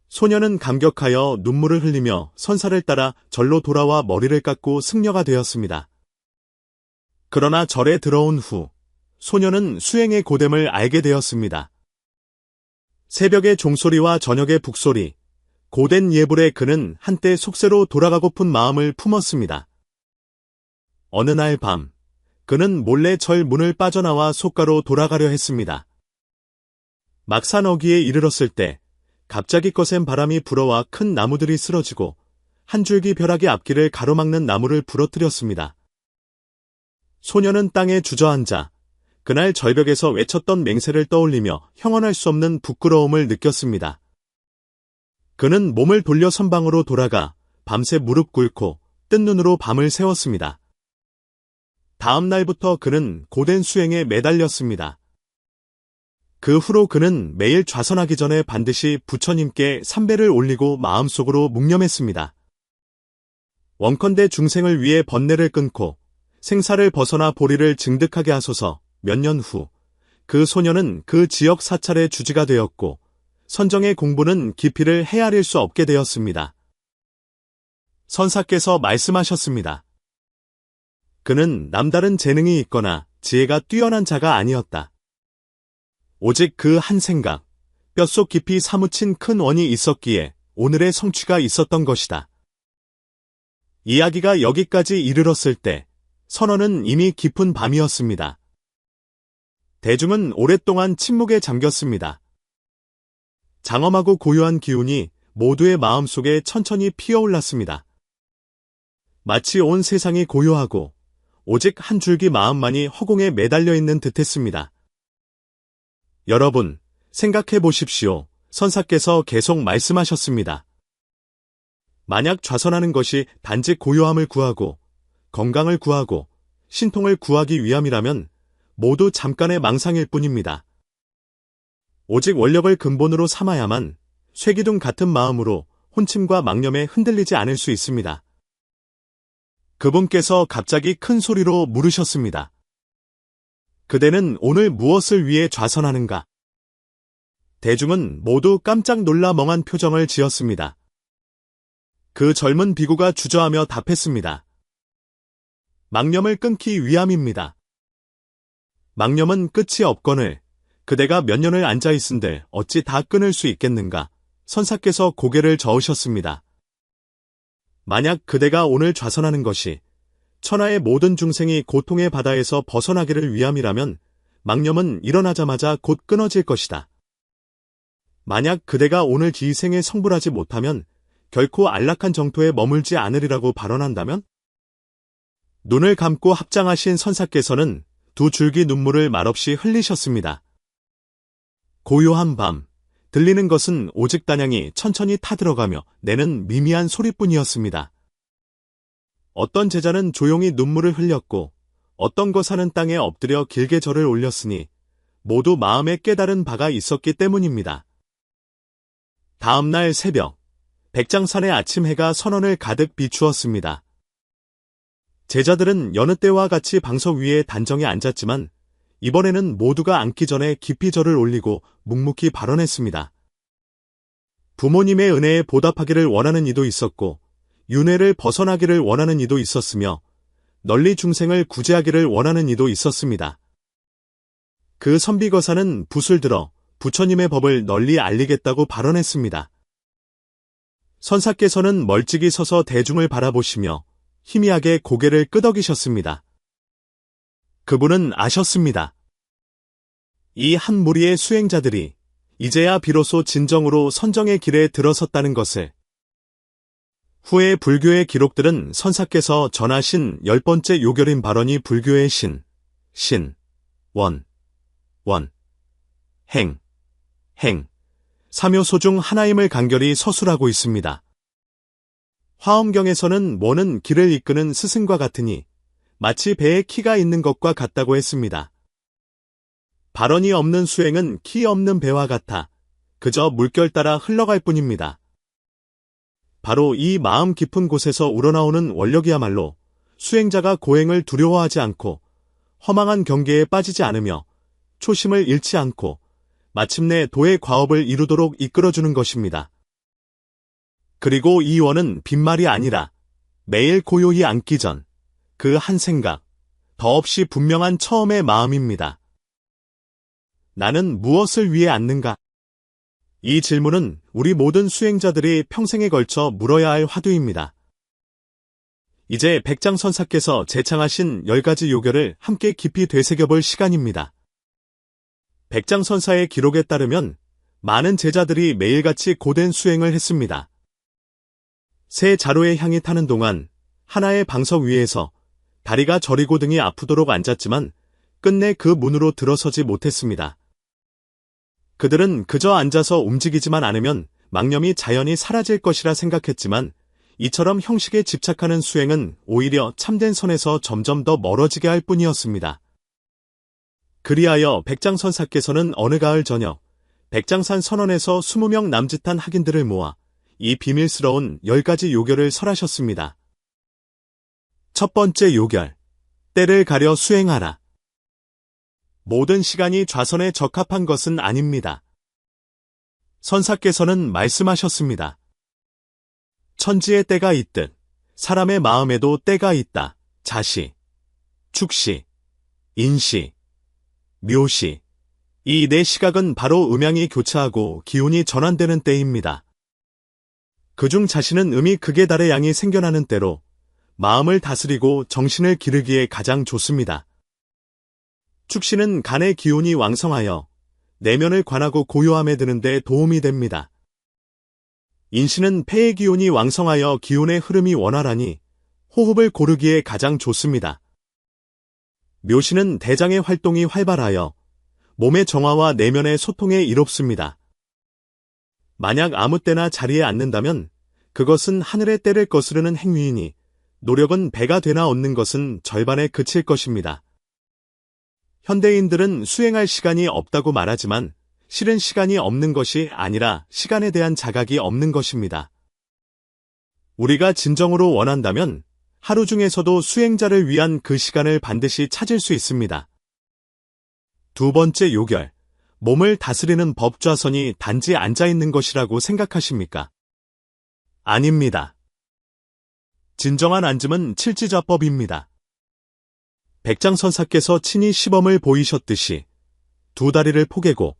소년은 감격하여 눈물을 흘리며 선사를 따라 절로 돌아와 머리를 깎고 승려가 되었습니다. 그러나 절에 들어온 후 소년은 수행의 고됨을 알게 되었습니다. 새벽의 종소리와 저녁의 북소리, 고된 예불에 그는 한때 속세로 돌아가고픈 마음을 품었습니다. 어느 날 밤, 그는 몰래 절 문을 빠져나와 속가로 돌아가려 했습니다. 막산 어귀에 이르렀을 때 갑자기 거센 바람이 불어와 큰 나무들이 쓰러지고 한 줄기 벼락이 앞길을 가로막는 나무를 부러뜨렸습니다. 소년은 땅에 주저앉아 그날 절벽에서 외쳤던 맹세를 떠올리며 형언할 수 없는 부끄러움을 느꼈습니다. 그는 몸을 돌려 선방으로 돌아가 밤새 무릎 꿇고 뜬 눈으로 밤을 새웠습니다. 다음 날부터 그는 고된 수행에 매달렸습니다. 그 후로 그는 매일 좌선하기 전에 반드시 부처님께 삼배를 올리고 마음속으로 묵념했습니다. 원컨대 중생을 위해 번뇌를 끊고 생사를 벗어나 보리를 증득하게 하소서. 몇 년 후 그 소년은 그 지역 사찰의 주지가 되었고 선정의 공부는 깊이를 헤아릴 수 없게 되었습니다. 선사께서 말씀하셨습니다. 그는 남다른 재능이 있거나 지혜가 뛰어난 자가 아니었다. 오직 그 한 생각, 뼛속 깊이 사무친 큰 원이 있었기에 오늘의 성취가 있었던 것이다. 이야기가 여기까지 이르렀을 때 선원은 이미 깊은 밤이었습니다. 대중은 오랫동안 침묵에 잠겼습니다. 장엄하고 고요한 기운이 모두의 마음속에 천천히 피어올랐습니다. 마치 온 세상이 고요하고 오직 한 줄기 마음만이 허공에 매달려 있는 듯했습니다. 여러분, 생각해 보십시오. 선사께서 계속 말씀하셨습니다. 만약 좌선하는 것이 단지 고요함을 구하고 건강을 구하고 신통을 구하기 위함이라면 모두 잠깐의 망상일 뿐입니다. 오직 원력을 근본으로 삼아야만 쇠기둥 같은 마음으로 혼침과 망념에 흔들리지 않을 수 있습니다. 그분께서 갑자기 큰 소리로 물으셨습니다. 그대는 오늘 무엇을 위해 좌선하는가? 대중은 모두 깜짝 놀라 멍한 표정을 지었습니다. 그 젊은 비구가 주저하며 답했습니다. 망념을 끊기 위함입니다. 망념은 끝이 없거늘 그대가 몇 년을 앉아있은데 어찌 다 끊을 수 있겠는가? 선사께서 고개를 저으셨습니다. 만약 그대가 오늘 좌선하는 것이 천하의 모든 중생이 고통의 바다에서 벗어나기를 위함이라면 망념은 일어나자마자 곧 끊어질 것이다. 만약 그대가 오늘 기생에 성불하지 못하면 결코 안락한 정토에 머물지 않으리라고 발언한다면? 눈을 감고 합장하신 선사께서는 두 줄기 눈물을 말없이 흘리셨습니다. 고요한 밤, 들리는 것은 오직 단양이 천천히 타들어가며 내는 미미한 소리뿐이었습니다. 어떤 제자는 조용히 눈물을 흘렸고 어떤 거사는 땅에 엎드려 길게 절을 올렸으니 모두 마음에 깨달은 바가 있었기 때문입니다. 다음 날 새벽, 백장산의 아침 해가 선원을 가득 비추었습니다. 제자들은 여느 때와 같이 방석 위에 단정히 앉았지만 이번에는 모두가 앉기 전에 깊이 절을 올리고 묵묵히 발언했습니다. 부모님의 은혜에 보답하기를 원하는 이도 있었고 윤회를 벗어나기를 원하는 이도 있었으며 널리 중생을 구제하기를 원하는 이도 있었습니다. 그 선비거사는 붓을 들어 부처님의 법을 널리 알리겠다고 발언했습니다. 선사께서는 멀찍이 서서 대중을 바라보시며 희미하게 고개를 끄덕이셨습니다. 그분은 아셨습니다. 이 한 무리의 수행자들이 이제야 비로소 진정으로 선정의 길에 들어섰다는 것을. 후에 불교의 기록들은 선사께서 전하신 10번째 요결인 발언이 불교의 신, 원, 행, 삼요소 중 하나임을 간결히 서술하고 있습니다. 화엄경에서는 원은 길을 이끄는 스승과 같으니 마치 배에 키가 있는 것과 같다고 했습니다. 발언이 없는 수행은 키 없는 배와 같아 그저 물결 따라 흘러갈 뿐입니다. 바로 이 마음 깊은 곳에서 우러나오는 원력이야말로 수행자가 고행을 두려워하지 않고 허망한 경계에 빠지지 않으며 초심을 잃지 않고 마침내 도의 과업을 이루도록 이끌어주는 것입니다. 그리고 이 원은 빈말이 아니라 매일 고요히 앉기 전 그 한 생각, 더없이 분명한 처음의 마음입니다. 나는 무엇을 위해 앉는가? 이 질문은 우리 모든 수행자들이 평생에 걸쳐 물어야 할 화두입니다. 이제 백장선사께서 제창하신 10가지 요결을 함께 깊이 되새겨볼 시간입니다. 백장선사의 기록에 따르면 많은 제자들이 매일같이 고된 수행을 했습니다. 새 자루의 향이 타는 동안 하나의 방석 위에서 다리가 저리고 등이 아프도록 앉았지만 끝내 그 문으로 들어서지 못했습니다. 그들은 그저 앉아서 움직이지만 않으면 망념이 자연히 사라질 것이라 생각했지만 이처럼 형식에 집착하는 수행은 오히려 참된 선에서 점점 더 멀어지게 할 뿐이었습니다. 그리하여 백장선사께서는 어느 가을 저녁 백장산 선원에서 20명 남짓한 학인들을 모아 이 비밀스러운 10가지 요결을 설하셨습니다. 첫 번째 요결, 때를 가려 수행하라. 모든 시간이 좌선에 적합한 것은 아닙니다. 선사께서는 말씀하셨습니다. 천지에 때가 있듯 사람의 마음에도 때가 있다. 자시, 축시, 인시, 묘시. 이 네 시각은 바로 음양이 교차하고 기운이 전환되는 때입니다. 그중 자시는 음이 극에 달해 양이 생겨나는 때로 마음을 다스리고 정신을 기르기에 가장 좋습니다. 축시는 간의 기운이 왕성하여 내면을 관하고 고요함에 드는 데 도움이 됩니다. 인시는 폐의 기운이 왕성하여 기운의 흐름이 원활하니 호흡을 고르기에 가장 좋습니다. 묘시는 대장의 활동이 활발하여 몸의 정화와 내면의 소통에 이롭습니다. 만약 아무 때나 자리에 앉는다면 그것은 하늘의 때를 거스르는 행위이니 노력은 배가 되나 얻는 것은 절반에 그칠 것입니다. 현대인들은 수행할 시간이 없다고 말하지만 실은 시간이 없는 것이 아니라 시간에 대한 자각이 없는 것입니다. 우리가 진정으로 원한다면 하루 중에서도 수행자를 위한 그 시간을 반드시 찾을 수 있습니다. 두 번째 요결, 몸을 다스리는 법좌선이 단지 앉아있는 것이라고 생각하십니까? 아닙니다. 진정한 앉음은 칠지좌법입니다. 백장선사께서 친히 시범을 보이셨듯이 두 다리를 포개고,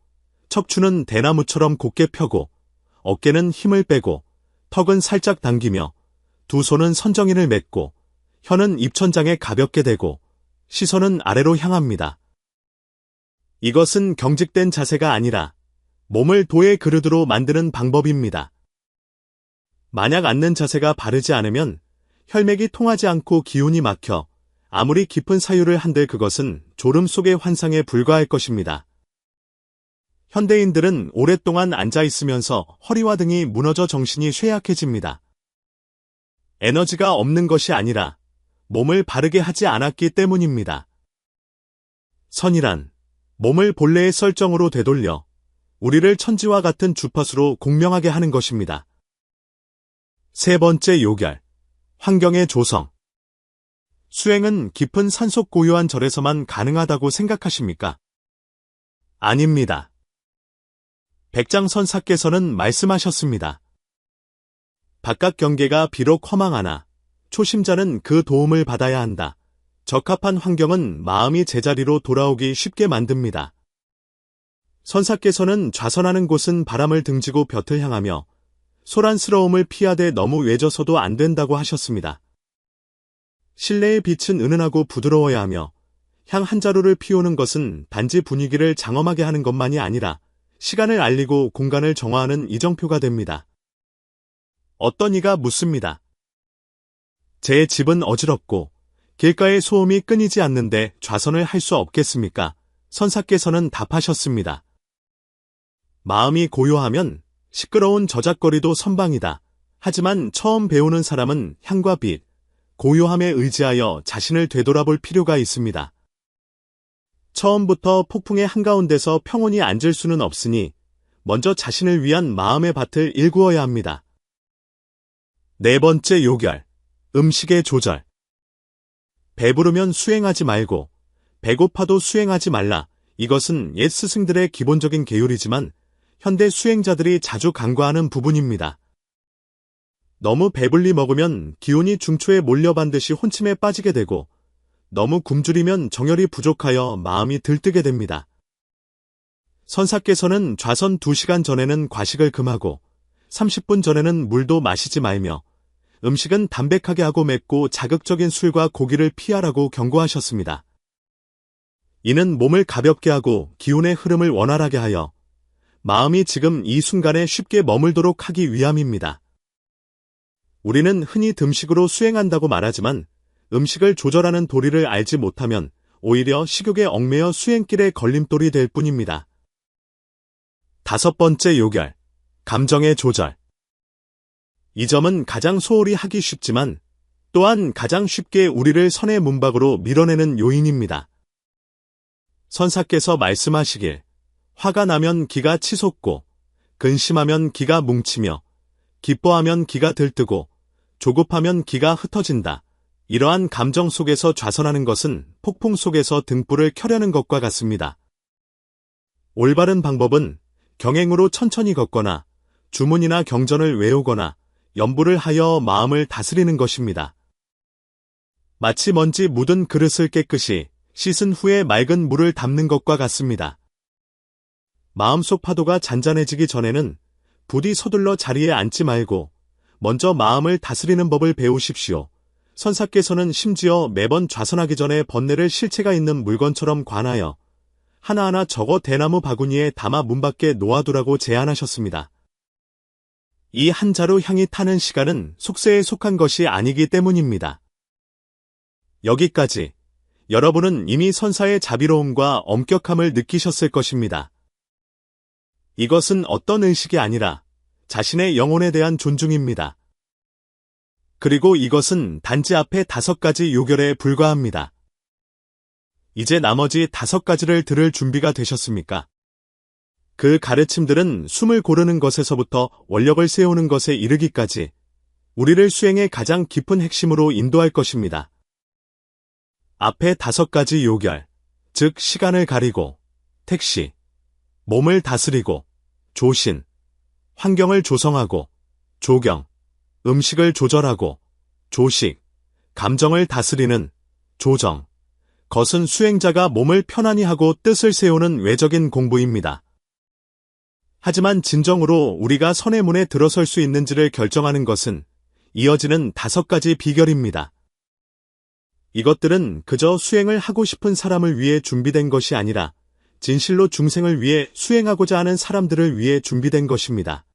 척추는 대나무처럼 곧게 펴고, 어깨는 힘을 빼고, 턱은 살짝 당기며, 두 손은 선정인을 맺고, 혀는 입천장에 가볍게 대고, 시선은 아래로 향합니다. 이것은 경직된 자세가 아니라 몸을 도의 그릇으로 만드는 방법입니다. 만약 앉는 자세가 바르지 않으면 혈맥이 통하지 않고 기운이 막혀 아무리 깊은 사유를 한들 그것은 졸음 속의 환상에 불과할 것입니다. 현대인들은 오랫동안 앉아 있으면서 허리와 등이 무너져 정신이 쇠약해집니다. 에너지가 없는 것이 아니라 몸을 바르게 하지 않았기 때문입니다. 선이란 몸을 본래의 설정으로 되돌려 우리를 천지와 같은 주파수로 공명하게 하는 것입니다. 세 번째 요결, 환경의 조성. 수행은 깊은 산속 고요한 절에서만 가능하다고 생각하십니까? 아닙니다. 백장선사께서는 말씀하셨습니다. 바깥 경계가 비록 허망하나 초심자는 그 도움을 받아야 한다. 적합한 환경은 마음이 제자리로 돌아오기 쉽게 만듭니다. 선사께서는 좌선하는 곳은 바람을 등지고 볕을 향하며 소란스러움을 피하되 너무 외져서도 안 된다고 하셨습니다. 실내의 빛은 은은하고 부드러워야 하며 향 한 자루를 피우는 것은 단지 분위기를 장엄하게 하는 것만이 아니라 시간을 알리고 공간을 정화하는 이정표가 됩니다. 어떤 이가 묻습니다. 제 집은 어지럽고 길가의 소음이 끊이지 않는데 좌선을 할 수 없겠습니까? 선사께서는 답하셨습니다. 마음이 고요하면 시끄러운 저작거리도 선방이다. 하지만 처음 배우는 사람은 향과 빛, 고요함에 의지하여 자신을 되돌아볼 필요가 있습니다. 처음부터 폭풍의 한가운데서 평온히 앉을 수는 없으니 먼저 자신을 위한 마음의 밭을 일구어야 합니다. 네 번째 요결, 음식의 조절. 배부르면 수행하지 말고 배고파도 수행하지 말라. 이것은 옛 스승들의 기본적인 계율이지만 현대 수행자들이 자주 간과하는 부분입니다. 너무 배불리 먹으면 기운이 중초에 몰려반듯이 혼침에 빠지게 되고 너무 굶주리면 정열이 부족하여 마음이 들뜨게 됩니다. 선사께서는 좌선 2시간 전에는 과식을 금하고 30분 전에는 물도 마시지 말며 음식은 담백하게 하고 맵고 자극적인 술과 고기를 피하라고 경고하셨습니다. 이는 몸을 가볍게 하고 기운의 흐름을 원활하게 하여 마음이 지금 이 순간에 쉽게 머물도록 하기 위함입니다. 우리는 흔히 듬식으로 수행한다고 말하지만 음식을 조절하는 도리를 알지 못하면 오히려 식욕에 얽매여 수행길에 걸림돌이 될 뿐입니다. 다섯 번째 요결, 감정의 조절. 이 점은 가장 소홀히 하기 쉽지만 또한 가장 쉽게 우리를 선의 문밖으로 밀어내는 요인입니다. 선사께서 말씀하시길 화가 나면 기가 치솟고 근심하면 기가 뭉치며 기뻐하면 기가 들뜨고 조급하면 기가 흩어진다. 이러한 감정 속에서 좌선하는 것은 폭풍 속에서 등불을 켜려는 것과 같습니다. 올바른 방법은 경행으로 천천히 걷거나 주문이나 경전을 외우거나 염불을 하여 마음을 다스리는 것입니다. 마치 먼지 묻은 그릇을 깨끗이 씻은 후에 맑은 물을 담는 것과 같습니다. 마음속 파도가 잔잔해지기 전에는 부디 서둘러 자리에 앉지 말고 먼저 마음을 다스리는 법을 배우십시오. 선사께서는 심지어 매번 좌선하기 전에 번뇌를 실체가 있는 물건처럼 관하여 하나하나 적어 대나무 바구니에 담아 문 밖에 놓아두라고 제안하셨습니다. 이 한 자루 향이 타는 시간은 속세에 속한 것이 아니기 때문입니다. 여기까지 여러분은 이미 선사의 자비로움과 엄격함을 느끼셨을 것입니다. 이것은 어떤 의식이 아니라 자신의 영혼에 대한 존중입니다. 그리고 이것은 단지 앞에 5가지 요결에 불과합니다. 이제 나머지 5가지를 들을 준비가 되셨습니까? 그 가르침들은 숨을 고르는 것에서부터 원력을 세우는 것에 이르기까지 우리를 수행의 가장 깊은 핵심으로 인도할 것입니다. 앞에 5가지 요결, 즉 시간을 가리고, 택시, 몸을 다스리고, 조신, 환경을 조성하고, 조경, 음식을 조절하고, 조식, 감정을 다스리는 조정, 것은 수행자가 몸을 편안히 하고 뜻을 세우는 외적인 공부입니다. 하지만 진정으로 우리가 선의 문에 들어설 수 있는지를 결정하는 것은 이어지는 5가지 비결입니다. 이것들은 그저 수행을 하고 싶은 사람을 위해 준비된 것이 아니라 진실로 중생을 위해 수행하고자 하는 사람들을 위해 준비된 것입니다.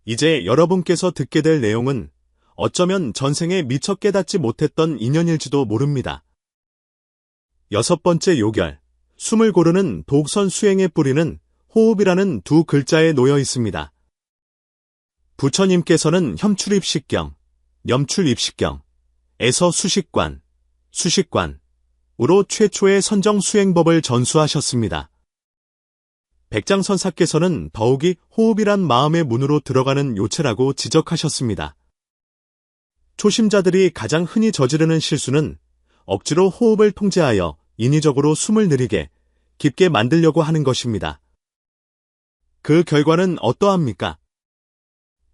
이제 여러분께서 듣게 될 내용은 어쩌면 전생에 미처 깨닫지 못했던 인연일지도 모릅니다. 6번째 요결, 숨을 고르는 독선 수행의 뿌리는 호흡이라는 2글자에 놓여 있습니다. 부처님께서는 혐출입식경, 염출입식경에서 수식관으로 최초의 선정 수행법을 전수하셨습니다. 백장선사께서는 더욱이 호흡이란 마음의 문으로 들어가는 요체라고 지적하셨습니다. 초심자들이 가장 흔히 저지르는 실수는 억지로 호흡을 통제하여 인위적으로 숨을 느리게, 깊게 만들려고 하는 것입니다. 그 결과는 어떠합니까?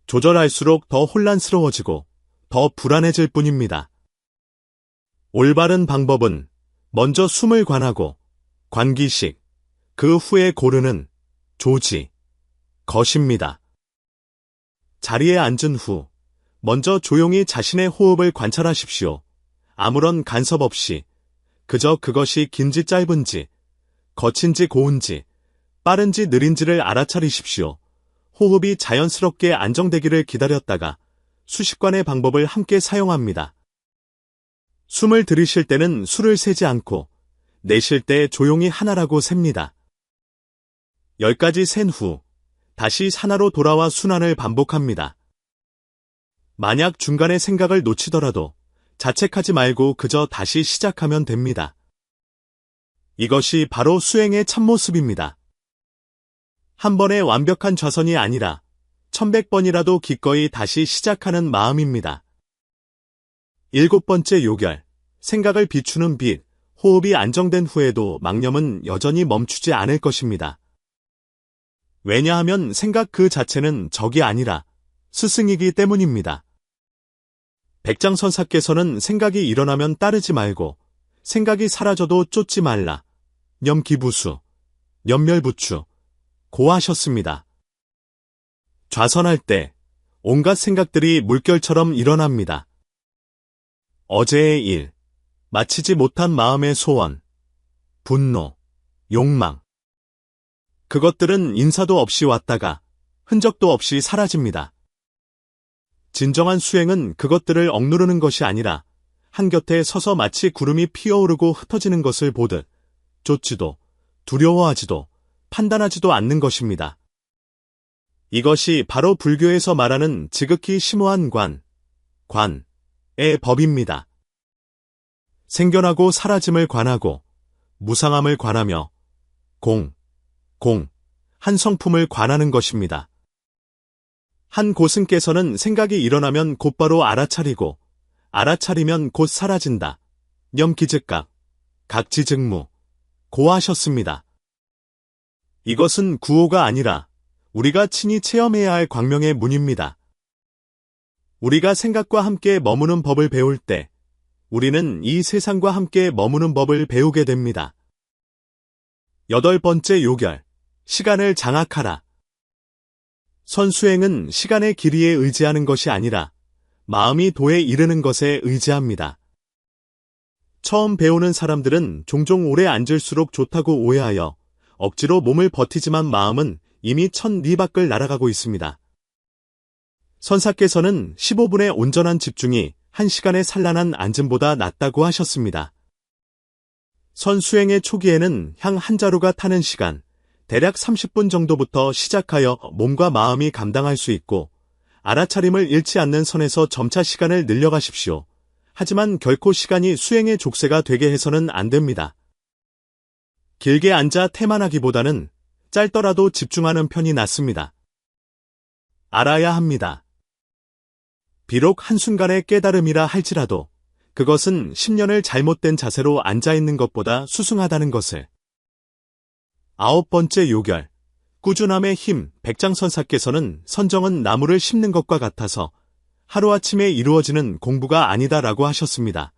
조절할수록 더 혼란스러워지고 더 불안해질 뿐입니다. 올바른 방법은 먼저 숨을 관하고 관기식, 그 후에 고르는 것입니다. 자리에 앉은 후 먼저 조용히 자신의 호흡을 관찰하십시오. 아무런 간섭 없이 그저 그것이 긴지 짧은지, 거친지 고운지, 빠른지 느린지를 알아차리십시오. 호흡이 자연스럽게 안정되기를 기다렸다가 수식관의 방법을 함께 사용합니다. 숨을 들이쉴 때는 수를 세지 않고 내쉴 때 조용히 하나라고 셉니다. 10가지 센 후 다시 하나로 돌아와 순환을 반복합니다. 만약 중간에 생각을 놓치더라도 자책하지 말고 그저 다시 시작하면 됩니다. 이것이 바로 수행의 참모습입니다. 한 번의 완벽한 좌선이 아니라 1100번이라도 기꺼이 다시 시작하는 마음입니다. 7번째 요결, 생각을 비추는 빛, 호흡이 안정된 후에도 망념은 여전히 멈추지 않을 것입니다. 왜냐하면 생각 그 자체는 적이 아니라 스승이기 때문입니다. 백장선사께서는 생각이 일어나면 따르지 말고 생각이 사라져도 쫓지 말라. 염기부수, 염멸부추, 고하셨습니다. 좌선할 때 온갖 생각들이 물결처럼 일어납니다. 어제의 일, 마치지 못한 마음의 소원, 분노, 욕망. 그것들은 인사도 없이 왔다가 흔적도 없이 사라집니다. 진정한 수행은 그것들을 억누르는 것이 아니라 한곁에 서서 마치 구름이 피어오르고 흩어지는 것을 보듯 쫓지도 두려워하지도 판단하지도 않는 것입니다. 이것이 바로 불교에서 말하는 지극히 심오한 관의 법입니다. 생겨나고 사라짐을 관하고 무상함을 관하며 한 성품을 관하는 것입니다. 한 고승께서는 생각이 일어나면 곧바로 알아차리고 알아차리면 곧 사라진다. 염기즉각, 각지즉무, 고하셨습니다. 이것은 구호가 아니라 우리가 친히 체험해야 할 광명의 문입니다. 우리가 생각과 함께 머무는 법을 배울 때 우리는 이 세상과 함께 머무는 법을 배우게 됩니다. 8번째 요결, 시간을 장악하라. 선수행은 시간의 길이에 의지하는 것이 아니라 마음이 도에 이르는 것에 의지합니다. 처음 배우는 사람들은 종종 오래 앉을수록 좋다고 오해하여 억지로 몸을 버티지만 마음은 이미 1000리 밖을 날아가고 있습니다. 선사께서는 15분의 온전한 집중이 1시간의 산란한 앉음보다 낫다고 하셨습니다. 선수행의 초기에는 향 한 자루가 타는 시간, 대략 30분 정도부터 시작하여 몸과 마음이 감당할 수 있고 알아차림을 잃지 않는 선에서 점차 시간을 늘려가십시오. 하지만 결코 시간이 수행의 족쇄가 되게 해서는 안 됩니다. 길게 앉아 태만하기보다는 짧더라도 집중하는 편이 낫습니다. 알아야 합니다. 비록 한순간의 깨달음이라 할지라도 그것은 10년을 잘못된 자세로 앉아있는 것보다 수승하다는 것을. 9번째 요결, 꾸준함의 힘. 백장선사께서는 선정은 나무를 심는 것과 같아서 하루아침에 이루어지는 공부가 아니다라고 하셨습니다.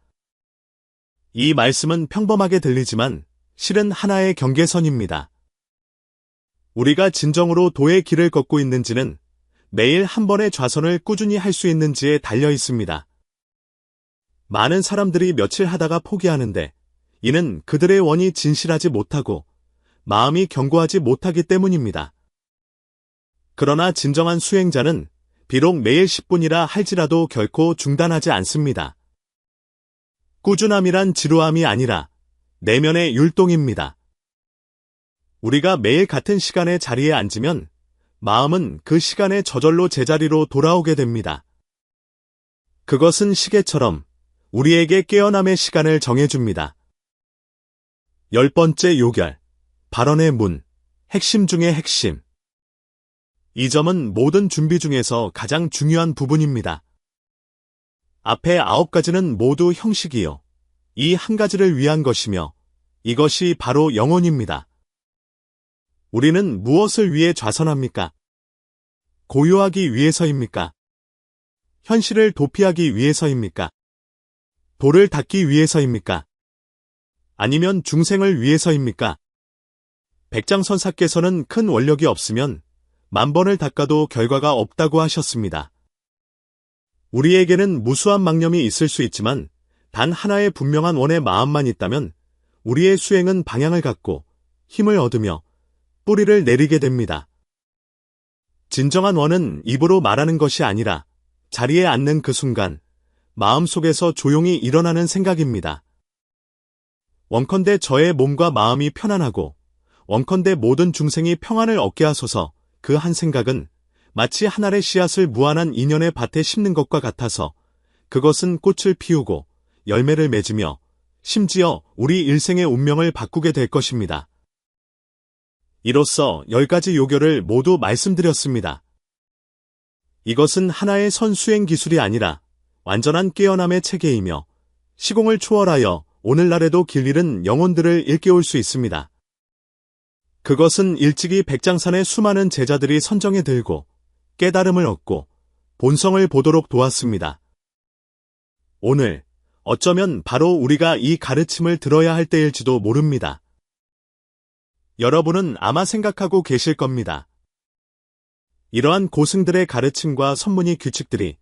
이 말씀은 평범하게 들리지만 실은 하나의 경계선입니다. 우리가 진정으로 도의 길을 걷고 있는지는 매일 한 번의 좌선을 꾸준히 할 수 있는지에 달려 있습니다. 많은 사람들이 며칠 하다가 포기하는데 이는 그들의 원이 진실하지 못하고 마음이 견고하지 못하기 때문입니다. 그러나 진정한 수행자는 비록 매일 10분이라 할지라도 결코 중단하지 않습니다. 꾸준함이란 지루함이 아니라 내면의 율동입니다. 우리가 매일 같은 시간에 자리에 앉으면 마음은 그 시간에 저절로 제자리로 돌아오게 됩니다. 그것은 시계처럼 우리에게 깨어남의 시간을 정해줍니다. 10번째 요결, 발언의 문, 핵심 중의 핵심. 이 점은 모든 준비 중에서 가장 중요한 부분입니다. 앞에 9가지는 모두 형식이요. 이 한 가지를 위한 것이며 이것이 바로 영혼입니다. 우리는 무엇을 위해 좌선합니까? 고요하기 위해서입니까? 현실을 도피하기 위해서입니까? 도를 닦기 위해서입니까? 아니면 중생을 위해서입니까? 백장선사께서는 큰 원력이 없으면 10,000번을 닦아도 결과가 없다고 하셨습니다. 우리에게는 무수한 망념이 있을 수 있지만 단 하나의 분명한 원의 마음만 있다면 우리의 수행은 방향을 갖고 힘을 얻으며 뿌리를 내리게 됩니다. 진정한 원은 입으로 말하는 것이 아니라 자리에 앉는 그 순간 마음속에서 조용히 일어나는 생각입니다. 원컨대 저의 몸과 마음이 편안하고 원컨대 모든 중생이 평안을 얻게 하소서. 그 한 생각은 마치 한 알의 씨앗을 무한한 인연의 밭에 심는 것과 같아서 그것은 꽃을 피우고 열매를 맺으며 심지어 우리 일생의 운명을 바꾸게 될 것입니다. 이로써 10가지 요결을 모두 말씀드렸습니다. 이것은 하나의 선수행 기술이 아니라 완전한 깨어남의 체계이며 시공을 초월하여 오늘날에도 길 잃은 영혼들을 일깨울 수 있습니다. 그것은 일찍이 백장산의 수많은 제자들이 선정에 들고 깨달음을 얻고 본성을 보도록 도왔습니다. 오늘 어쩌면 바로 우리가 이 가르침을 들어야 할 때일지도 모릅니다. 여러분은 아마 생각하고 계실 겁니다. 이러한 고승들의 가르침과 선문의 규칙들이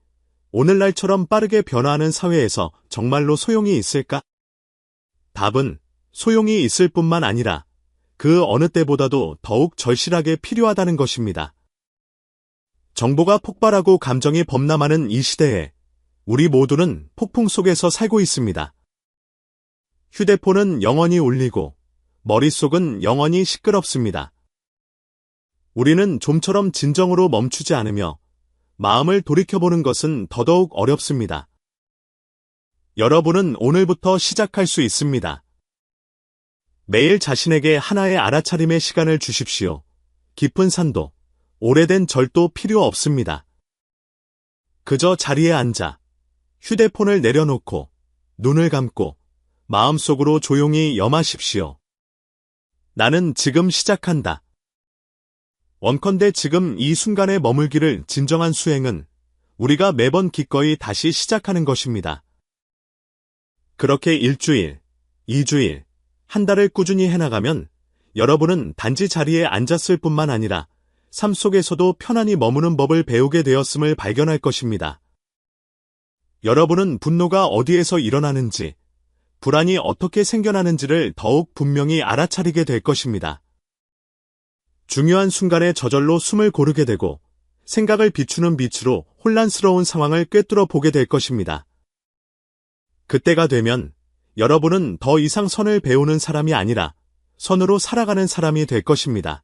오늘날처럼 빠르게 변화하는 사회에서 정말로 소용이 있을까? 답은 소용이 있을 뿐만 아니라 그 어느 때보다도 더욱 절실하게 필요하다는 것입니다. 정보가 폭발하고 감정이 범람하는 이 시대에 우리 모두는 폭풍 속에서 살고 있습니다. 휴대폰은 영원히 울리고 머릿속은 영원히 시끄럽습니다. 우리는 좀처럼 진정으로 멈추지 않으며 마음을 돌이켜보는 것은 더더욱 어렵습니다. 여러분은 오늘부터 시작할 수 있습니다. 매일 자신에게 하나의 알아차림의 시간을 주십시오. 깊은 산도, 오래된 절도 필요 없습니다. 그저 자리에 앉아 휴대폰을 내려놓고 눈을 감고 마음속으로 조용히 염하십시오. 나는 지금 시작한다. 원컨대 지금 이 순간에 머물기를 진정한 수행은 우리가 매번 기꺼이 다시 시작하는 것입니다. 그렇게 1주일, 2주일, 한 달을 꾸준히 해나가면 여러분은 단지 자리에 앉았을 뿐만 아니라 삶 속에서도 편안히 머무는 법을 배우게 되었음을 발견할 것입니다. 여러분은 분노가 어디에서 일어나는지, 불안이 어떻게 생겨나는지를 더욱 분명히 알아차리게 될 것입니다. 중요한 순간에 저절로 숨을 고르게 되고 생각을 비추는 빛으로 혼란스러운 상황을 꿰뚫어 보게 될 것입니다. 그때가 되면 여러분은 더 이상 선을 배우는 사람이 아니라 선으로 살아가는 사람이 될 것입니다.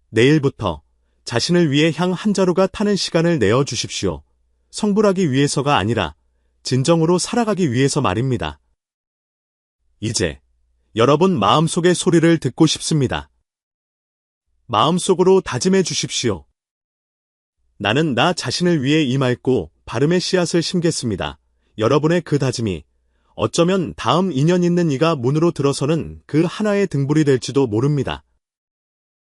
내일부터 자신을 위해 향 한 자루가 타는 시간을 내어주십시오. 성불하기 위해서가 아니라 진정으로 살아가기 위해서 말입니다. 이제 여러분 마음속의 소리를 듣고 싶습니다. 마음속으로 다짐해 주십시오. 나는 나 자신을 위해 이 맑고 바름의 씨앗을 심겠습니다. 여러분의 그 다짐이 어쩌면 다음 인연 있는 이가 문으로 들어서는 그 하나의 등불이 될지도 모릅니다.